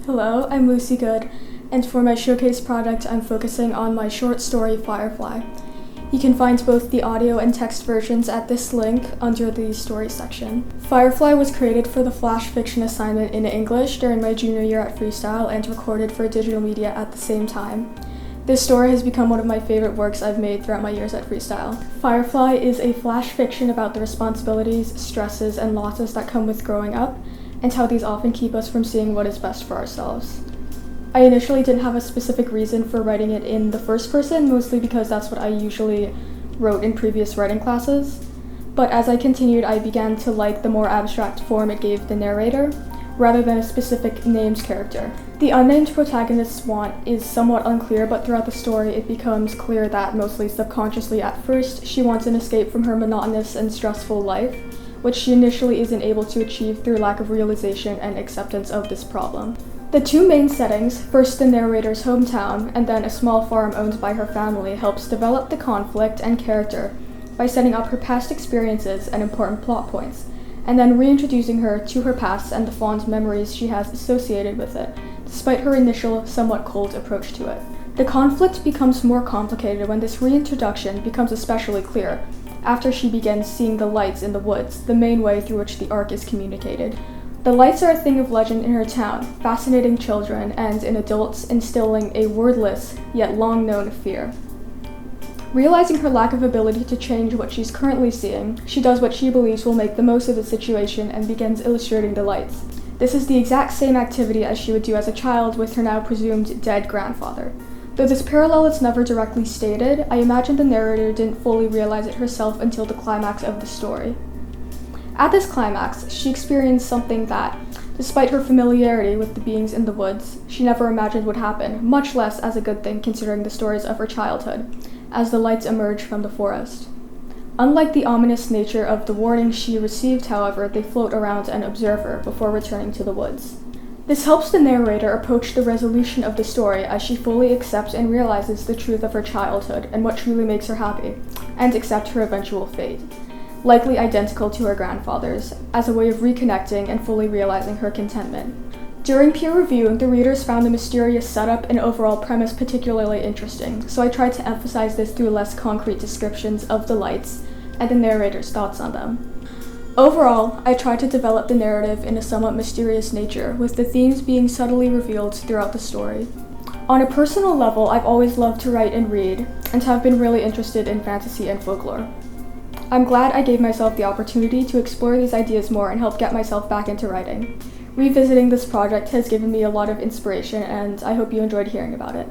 Hello, I'm LucyG, and for my Showcase project, I'm focusing on my short story, Firefly. You can find both the audio and text versions at this link under the story section. Firefly was created for the flash fiction assignment in English during my junior year at Freestyle and recorded for digital media at the same time. This story has become one of my favorite works I've made throughout my years at Freestyle. Firefly is a flash fiction about the responsibilities, stresses, and losses that come with growing up, and how these often keep us from seeing what is best for ourselves. I initially didn't have a specific reason for writing it in the first person, mostly because that's what I usually wrote in previous writing classes. But as I continued, I began to like the more abstract form it gave the narrator, rather than a specific named character. The unnamed protagonist's want is somewhat unclear, but throughout the story it becomes clear that, mostly subconsciously at first, she wants an escape from her monotonous and stressful life, which she initially isn't able to achieve through lack of realization and acceptance of this problem. The two main settings, first the narrator's hometown and then a small farm owned by her family, helps develop the conflict and character by setting up her past experiences and important plot points, and then reintroducing her to her past and the fond memories she has associated with it, despite her initial, somewhat cold approach to it. The conflict becomes more complicated when this reintroduction becomes especially clear, after she begins seeing the lights in the woods, the main way through which the arc is communicated. The lights are a thing of legend in her town, fascinating children, and in adults instilling a wordless, yet long-known fear. Realizing her lack of ability to change what she's currently seeing, she does what she believes will make the most of the situation and begins illustrating the lights. This is the exact same activity as she would do as a child with her now presumed dead grandfather. Though this parallel is never directly stated, I imagine the narrator didn't fully realize it herself until the climax of the story. At this climax, she experienced something that, despite her familiarity with the beings in the woods, she never imagined would happen, much less as a good thing considering the stories of her childhood, as the lights emerge from the forest. Unlike the ominous nature of the warnings she received, however, they float around and observe her before returning to the woods. This helps the narrator approach the resolution of the story as she fully accepts and realizes the truth of her childhood and what truly makes her happy, and accept her eventual fate, likely identical to her grandfather's, as a way of reconnecting and fully realizing her contentment. During peer review, the readers found the mysterious setup and overall premise particularly interesting, so I tried to emphasize this through less concrete descriptions of the lights and the narrator's thoughts on them. Overall, I tried to develop the narrative in a somewhat mysterious nature, with the themes being subtly revealed throughout the story. On a personal level, I've always loved to write and read, and have been really interested in fantasy and folklore. I'm glad I gave myself the opportunity to explore these ideas more and help get myself back into writing. Revisiting this project has given me a lot of inspiration, and I hope you enjoyed hearing about it.